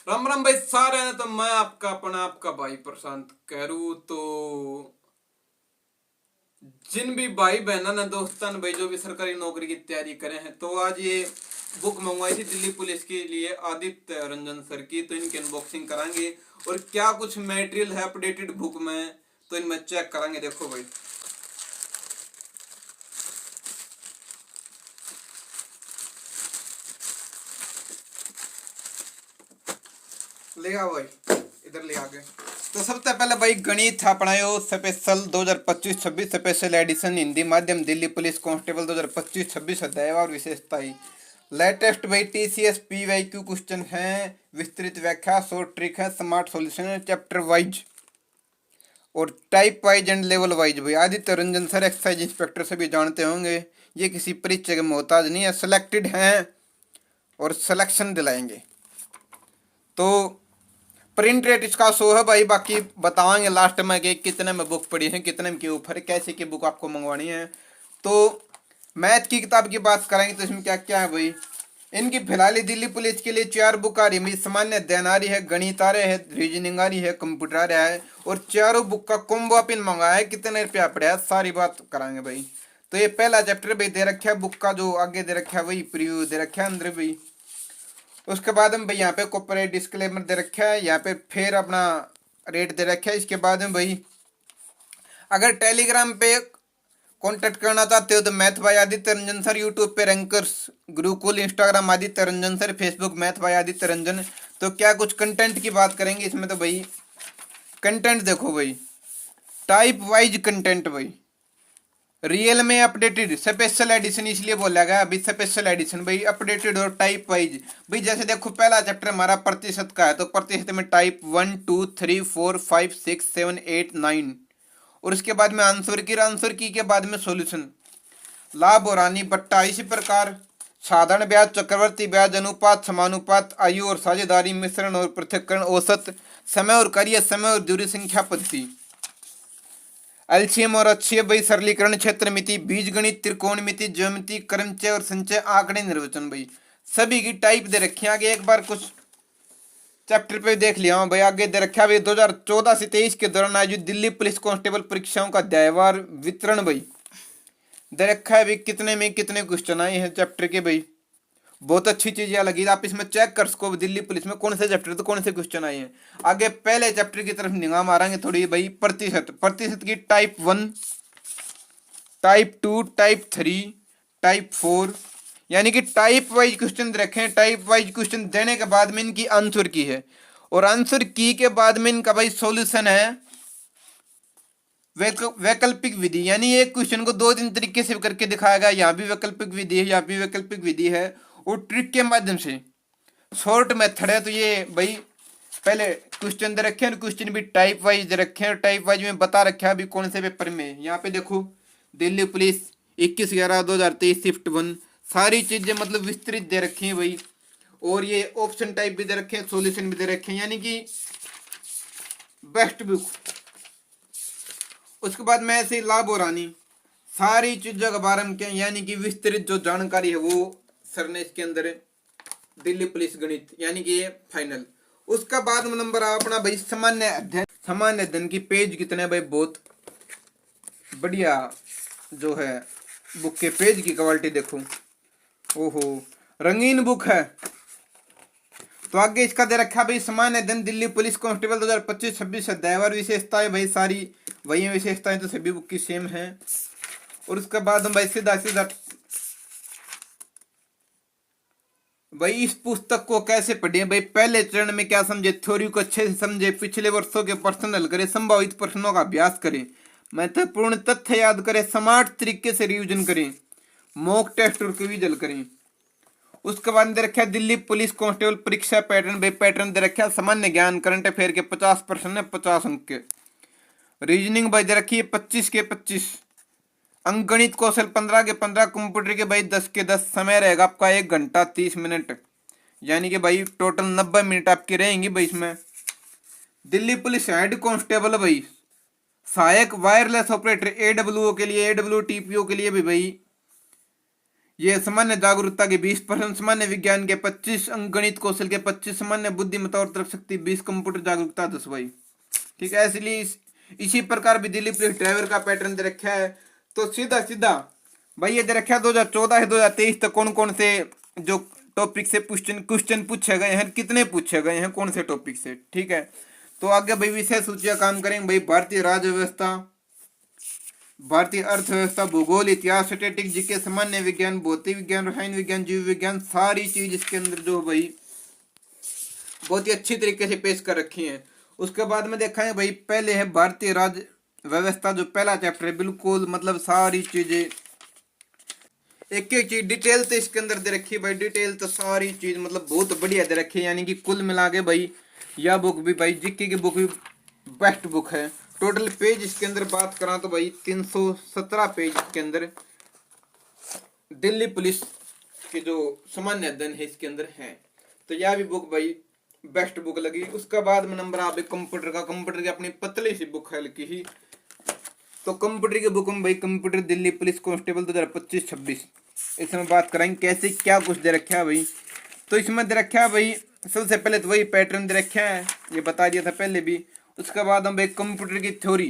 राम राम भाई सारे हैं। तो मैं आपका अपना आपका भाई प्रशांत कहरू। तो जिन भी भाई बहना ने दोस्तन भाई जो भी सरकारी नौकरी की तैयारी करे हैं, तो आज ये बुक मंगवाई थी दिल्ली पुलिस के लिए आदित्य रंजन सर की। तो इनकी अनबॉक्सिंग कराएंगे और क्या कुछ मटेरियल है अपडेटेड बुक में, तो इनमें चेक कराएंगे। देखो भाई, ले आओ भाई, इधर ले आके। तो सबसे पहले भाई गणित अपना यो स्पेशल 2025-26 स्पेशल एडिशन हिंदी माध्यम दिल्ली पुलिस कांस्टेबल 2025-26 अध्याय और विशेषताएं। लेटेस्ट भाई टीसीएस पीवाईक्यू क्वेश्चन है, विस्तृत व्याख्या, शॉर्ट ट्रिक है, स्मार्ट सॉल्यूशन है, चैप्टर वाइज और type wise and level wise. भाई Aditya Ranjan sir excise inspector से भी जानते होंगे, ये किसी परीक्षा के मोहताज नहीं है, सिलेक्टेड हैं और सिलेक्शन दिलाएंगे। तो प्रिंट रेट इसका 100 है भाई, बाकी बताएंगे लास्ट में कि कितने में बुक पड़ी है, कितने में के ऊपर कैसे की बुक आपको मंगवानी है। तो मैथ की किताब की बात करेंगे तो इसमें क्या क्या है भाई। इनकी फिलहाल दिल्ली पुलिस के लिए 4 बुक आ रही है। सामान्य अध्ययन आ रही है, गणित आ रहे है, रीजनिंग आ रही है, कंप्यूटर आ रहा है और चारों बुक का कॉम्बो पिन मंगाया है। कितने रुपया पड़ा है सारी बात कराएंगे भाई। तो ये पहला चैप्टर भाई दे रखा है, बुक का जो आगे दे रखा है वही प्रीव्यू दे रखा है अंदर भाई। उसके बाद में भाई यहाँ पे कॉर्पोरेट डिस्क्लेमर दे रखा है, यहाँ पे फिर अपना रेट दे रखा है। इसके बाद में भाई अगर टेलीग्राम पे कांटेक्ट करना चाहते हो तो math by Aditya Ranjan sir, YouTube पे rankers Gurukul, Instagram Aditya Ranjan sir, Facebook math by Aditya Ranjan. तो क्या कुछ कंटेंट की बात करेंगे इसमें। तो भाई कंटेंट देखो भाई, टाइप वाइज कंटेंट भाई, रियल में अपडेटेड स्पेशल एडिशन इसलिए बोला गया अभी स्पेशल एडिशन भाई, अपडेटेड और टाइप वाइज। भाई जैसे देखो पहला चैप्टर हमारा प्रतिशत का है, तो प्रतिशत में टाइप 1 2 3 4 5 6 7 8 9 और उसके बाद में आंसर की के बाद में सॉल्यूशन, लाभ और हानि, बट्टा। इसी प्रकार साधारण ब्याज, चक्रवर्ती ब्याज, अनुपात, समानुपात, आयु और साझेदारी, मिश्रण और पृथक्करण, औसत, समय और कार्य समय और दूरी संख्या पद्धति, एलसीएम और अच्छी भाई, सरलीकरण, क्षेत्र मिति, बीज गणित, त्रिकोण मिति, ज्योमिति, क्रमचय और संचय, आंकड़े, निर्वचन। भाई सभी की टाइप दे रखी है। आगे एक बार कुछ चैप्टर पे देख लिया हूँ भाई, आगे दे रखा भाई 2014 से 23 के दौरान आयोजित दिल्ली पुलिस कांस्टेबल परीक्षाओं का अध्यायवार वितरण भाई दे रखा है भाई, कितने में कितने क्वेश्चन आए हैं चैप्टर के भाई। बहुत अच्छी चीजें लगी, आप इसमें चेक कर सको दिल्ली पुलिस में कौन से चैप्टर तो कौन से क्वेश्चन आए हैं। आगे पहले चैप्टर की तरफ निगाह मारेंगे थोड़ी भाई। प्रतिशत, प्रतिशत की टाइप 1, टाइप 2, टाइप 3, टाइप 4, यानी कि टाइप वाइज क्वेश्चन रखे। टाइप वाइज क्वेश्चन देने के बाद में इनकी आंसर की है और आंसर की के बाद में इनका भाई सॉल्यूशन है वैकल्पिक विधि, यानी एक क्वेश्चन को 2-3 तरीके से करके दिखाया गया। यहाँ भी वैकल्पिक विधि है, यहाँ भी वैकल्पिक विधि है और ट्रिक के माध्यम से शॉर्ट मेथड है। तो ये भाई पहले क्वेश्चन दे रखे हैं, क्वेश्चन भी टाइप वाइज दे रखे हैं। टाइप वाइज में बता रखा है अभी कौन से पेपर में। यहाँ पे देखो दिल्ली पुलिस 21/11/2023 शिफ्ट 1, सारी चीजें मतलब विस्तृत दे रखी हैं भाई। और ये ऑप्शन टाइप भी दे रखे हैं, सॉल्यूशन भी दे रखे हैं, यानी कि बेस्ट बुक। उसके बाद में ऐसे लाभ और हानि, सारी चीजों के बारे में क्या, यानी कि विस्तृत जो जानकारी है वो सर ने इसके अंदर दिल्ली पुलिस गणित, यानी कि ये फाइनल। उसका बाद में नंबर अपना भाई सामान्य अध्ययन। सामान्य अध्ययन की पेज कितने भाई, बहुत बढ़िया जो है बुक के पेज की क्वालिटी देखो, ओहो रंगीन बुक है। तो आगे इसका दे रखा भाई सामान्य अध्ययन दिल्ली पुलिस कांस्टेबल 2025-26 अध्यायवार विशेषताएं। भाई सारी वही विशेषताएं तो सभी बुक की सेम है। और उसके बाद हम भाई सीधा सीधा भाई इस पुस्तक को कैसे पढ़े भाई। पहले चरण में क्या समझे, थ्योरी को अच्छे से समझे, पिछले वर्षों के प्रश्न हल करें, संभावित प्रश्नों का अभ्यास करें, महत्वपूर्ण तथ्य याद करें, स्मार्ट तरीके से रिवीजन करें, मॉक टेस्ट और क्विज हल करें। उसके बाद दे रखा दिल्ली पुलिस कांस्टेबल परीक्षा पैटर्न। भाई पैटर्न दे रखा सामान्य ज्ञान करंट अफेयर के 50 प्रश्न है, 50 अंक के। रीजनिंग भाई दे रखी है 25 के 25 अंक, गणित कौशल 15 के 15, कंप्यूटर के भाई 10 के 10। समय रहेगा आपका 1 घंटा 30 मिनट, यानी कि भाई टोटल 90 मिनट आपकी रहेंगी भाई इसमें। दिल्ली पुलिस हेड कांस्टेबल भाई सहायक वायरलेस ऑपरेटर AWO के लिए, AWTPO के लिए भी भाई ये सामान्य जागरूकता के 20%, सामान्य विज्ञान के 25 अंक, गणित कौशल के 25, सामान्य बुद्धिमत्ता और तर्क शक्ति 20, कंप्यूटर जागरूकता 10 भाई। ठीक है, इसलिए इसी प्रकार भी दिल्ली पुलिस ड्राइवर का पैटर्न दे रखा है। तो सीधा सीधा भाई ये दे रखा है 2014 से 2023 तक कौन कौन से जो टॉपिक से क्वेश्चन क्वेश्चन पूछे गए हैं, कितने पूछे गए हैं, कौन से टॉपिक से। ठीक है, तो आगे भाई विषय सूचियां काम करेंगे भाई। भारतीय राज्य व्यवस्था, भारतीय अर्थव्यवस्था, भूगोल, इतिहास, स्टैटिक, जीके, सामान्य विज्ञान, भौतिक विज्ञान, रसायन विज्ञान, जीव विज्ञान, सारी चीज इसके अंदर जो भाई बहुत ही अच्छी तरीके से पेश कर रखी है। उसके बाद में देखा है भाई, पहले है भारतीय राज्य व्यवस्था, जो पहला चैप्टर है, बिल्कुल मतलब सारी चीजें एक एक चीज डिटेल तो इसके अंदर दे रखी है भाई। डिटेल तो सारी चीज मतलब बहुत बढ़िया दे रखी है, यानी कि कुल मिला के भाई यह बुक भी भाई जीके की बुक भी बेस्ट बुक है। टोटल पेज इसके अंदर बात करा तो भाई 317 पेज इसके अंदर दिल्ली पुलिस के जो सामान्य अध्ययन है इसके अंदर है। तो यह भी बुक भाई बेस्ट बुक लगी। उसके बाद में नंबर आप कंप्यूटर का, कंप्यूटर की अपनी पतली सी बुक है हल्की ही। तो कंप्यूटर की बुक में भाई कंप्यूटर दिल्ली पुलिस कांस्टेबल 2025-26 इसमें बात कराएंगे कैसे क्या कुछ दे रखा है भाई। तो इसमें दे रखा है भाई सबसे पहले तो वही पैटर्न दे रखा है, ये बता दिया था पहले भी। उसके बाद हम भाई कंप्यूटर की थ्योरी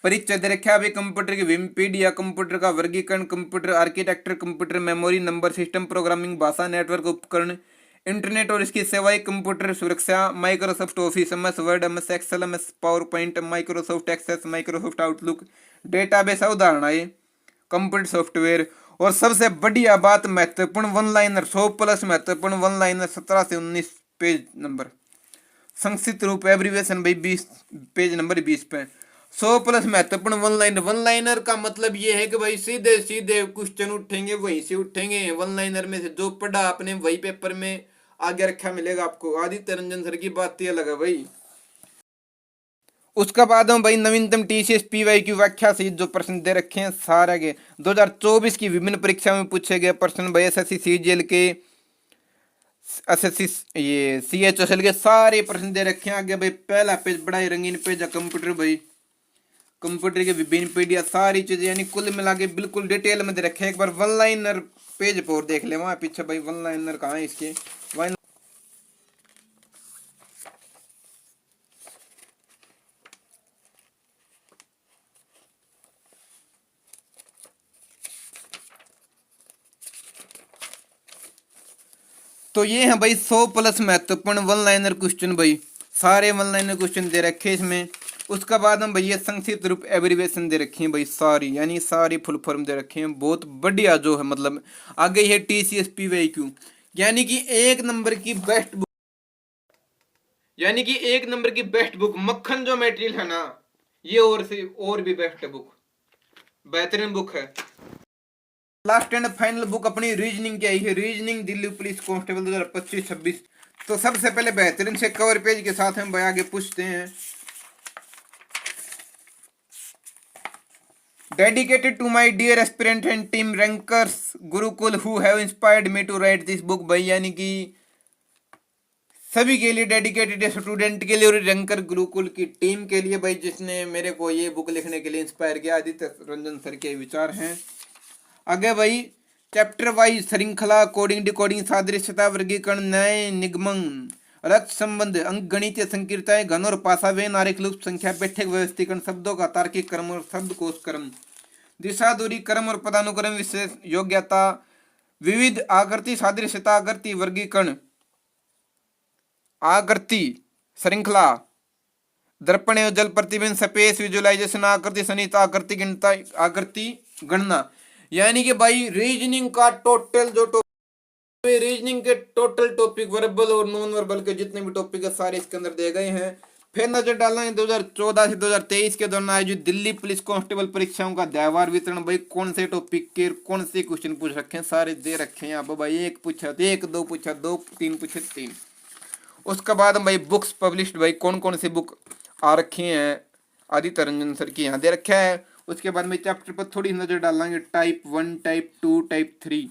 परिचय दे रखा है भाई, कंप्यूटर की विकिपीडिया, कंप्यूटर का वर्गीकरण, computer architecture, computer memory, number system, programming भाषा, नेटवर्क उपकरण, इंटरनेट और इसकी सेवाएं, कंप्यूटर सुरक्षा, Microsoft Office, MS Word, MS Excel, MS PowerPoint, Microsoft Access, Microsoft Outlook, database अवधारणाएं, कंप्यूटर सॉफ्टवेयर, और सबसे बढ़िया बात महत्वपूर्ण वन लाइनर 100+ महत्वपूर्ण वन लाइनर 17 से 19 पेज नंबर, संक्षिप्त रूप एब्रीवेशन भाई 20 पेज नंबर 20 पे 100+ महत्वपूर्ण वन लाइनर। वन लाइनर का मतलब ये है कि भाई सीधे सीधे क्वेश्चन उठेंगे, वहीं से उठेंगे। वन लाइनर में से जो पढ़ा आपने वही पेपर में आगे रखा मिलेगा आपको। आदित्य रंजन सर की बात ये लगा भाई। उसका बाद हम भाई नवीनतम टीसीएस पीवाईक्यू व्याख्या सहित जो प्रश्न दे रखे हैं सारे के 2024 की विभिन्न परीक्षाओं में पूछे गए प्रश्न भाई, एसएससी सीजीएल के, एसएससी ये सीएचएसएल के सारे प्रश्न दे रखे हैं। आगे भाई पहला पेज बड़ा ही रंगीन पेज है कंप्यूटर भाई, कंप्यूटर के विभिन्न पीडिया सारी चीजें यानी कुल मिला के बिल्कुल डिटेल में दे रखे हैं। एक बार वन लाइनर पेज पर देख ले, वहां पीछे भाई वन लाइनर कहाँ है इसके। वन तो ये है भाई 100+ महत्वपूर्ण वन लाइनर क्वेश्चन भाई, सारे वन लाइनर क्वेश्चन दे रखे हैं इसमें। उसका बाद हम भैया संक्षिप्त रूप एब्रीवेशन दे रखी है भाई सारी, यानी सारी फुल फॉर्म दे रखे हैं बहुत बढ़िया जो है। मतलब आगे है टीसीएस पीवाईक्यू, यानी कि एक नंबर की बेस्ट बुक, यानी कि एक नंबर की बेस्ट बुक मक्खन जो मटेरियल है ना, ये और से और भी बेस्ट बुक, बेहतरीन बुक है। लास्ट एंड फाइनल बुक अपनी रीजनिंग की आई है, रीजनिंग दिल्ली पुलिस कांस्टेबल 2025-26। तो सबसे पहले बेहतरीन से कवर पेज के साथ हम आगे पूछते हैं। Dedicated to my dear aspirant and team rankers Gurukul who have inspired me to write this book भाई, यानी कि सभी के लिए डेडिकेटेड है, स्टूडेंट के लिए और रैंकर गुरुकुल की टीम के लिए भाई, जिसने मेरे को ये बुक लिखने के लिए इंस्पायर किया। आदित्य रंजन सर के विचार हैं। आगे भाई चैप्टर वाइज श्रृंखला, कोडिंग, डिकोडिंग, सादृश्यता, वर्गीकरण, न्याय, निगमन, रक्त संबंध, अंक गणितीय संकीर्णताएं, घन और पासावेन, आरेख, लुप्त संख्या, पैठक व्यवस्थीकरण, शब्दों का तार्किक क्रम और शब्दकोश क्रम, दिशा, दूरी, क्रम और पदानुक्रम, विशेष योग्यता, विविध आकृति, सादृश्यता, आकृति, वर्गीकरण, आकृति, श्रृंखला, दर्पण एवं जल प्रतिबिंब, स्पेस विजुअलाइजेशन, आकृति सन्निहित, आकृति गणना, आकृति गणना। यानी कि भाई रीजनिंग का टोटल जो टॉपिक, रीजनिंग के टोटल टॉपिक वर्बल और नॉन वर्बल के जितने भी टॉपिक है सारे इसके अंदर दिए गए हैं। फिर नजर डालेंगे 2014 से 2023 के दौरान आयोजित दिल्ली पुलिस कांस्टेबल परीक्षाओं का दहवार वितरण भाई, कौन से टॉपिक के कौन से क्वेश्चन पूछ रखे हैं सारे दे रखे हैं यहाँ पर भाई। एक पूछा तो एक, दो पूछा दो, तीन पूछे तीन। उसके बाद भाई बुक्स पब्लिश्ड भाई, कौन कौन सी बुक आ रखी हैं आदित्य रंजन सर की यहाँ दे रखा है। उसके बाद में चैप्टर पर थोड़ी नजर डालेंगे, टाइप 1, टाइप 2, टाइप 3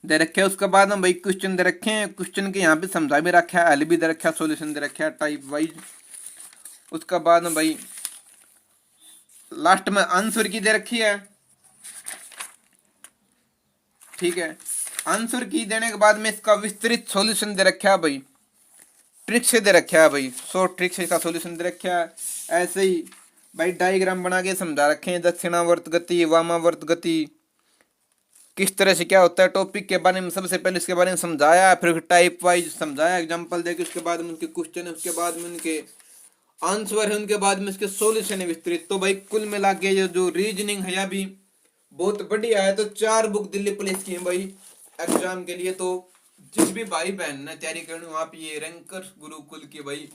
दे रखे हैं। उसके बाद हम भाई क्वेश्चन दे रखे हैं, क्वेश्चन के यहाँ पे समझा भी रखा है, हल भी दे रखा है, सॉल्यूशन दे रखा है टाइप वाइज। उसके बाद में भाई लास्ट में आंसर की दे रखी है। ठीक है। आंसर की देने के बाद में इसका विस्तृत सॉल्यूशन दे रखा है भाई, ट्रिक से दे रखा है भाई, शॉर्ट ट्रिक से इसका सॉल्यूशन दे रखा है। ऐसे ही भाई डायग्राम बना के समझा रखे हैं, दक्षिणावर्त गति, वामावर्त गति, किस तरह से क्या होता है, टॉपिक के बारे में सबसे पहले इसके बारे में समझाया, फिर टाइप वाइज समझाया, एग्जांपल देके, उसके बाद में उनके क्वेश्चन है, उसके बाद में उनके आंसर है, उनके बाद में इसके सॉल्यूशन है विस्तृत। तो भाई कुल मिला के ये जो रीजनिंग है अभी बहुत बढ़िया है। तो 4 बुक दिल्ली पुलिस की है भाई एग्जाम के लिए। तो जिस भी भाई बहन ने तैयारी करनी हो आप ये रैंकर गुरुकुल की भाई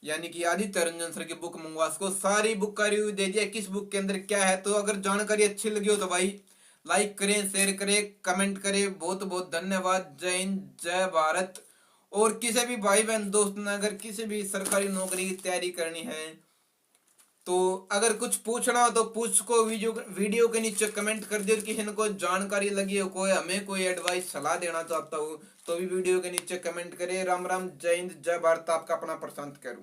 यानी कि आदित्य रंजन सर की बुक मंगवा सको। सारी बुक का रिव्यू दे दिया किस बुक के अंदर क्या है। तो अगर जानकारी अच्छी लगी हो तो भाई लाइक करें, शेयर करें, कमेंट करें। बहुत बहुत धन्यवाद। जय हिंद, जय भारत। और किसी भी भाई बहन दोस्त ने अगर किसी भी सरकारी नौकरी की तैयारी करनी है तो अगर कुछ पूछना हो तो पूछ को वीडियो के नीचे कमेंट कर दियो। किसी ने कोई जानकारी लगी हो, कोई हमें कोई एडवाइस सलाह देना चाहता हो तो भी वीडियो के नीचे कमेंट करे। राम राम, जय हिंद, जय भारत। आपका अपना प्रशांत करूं।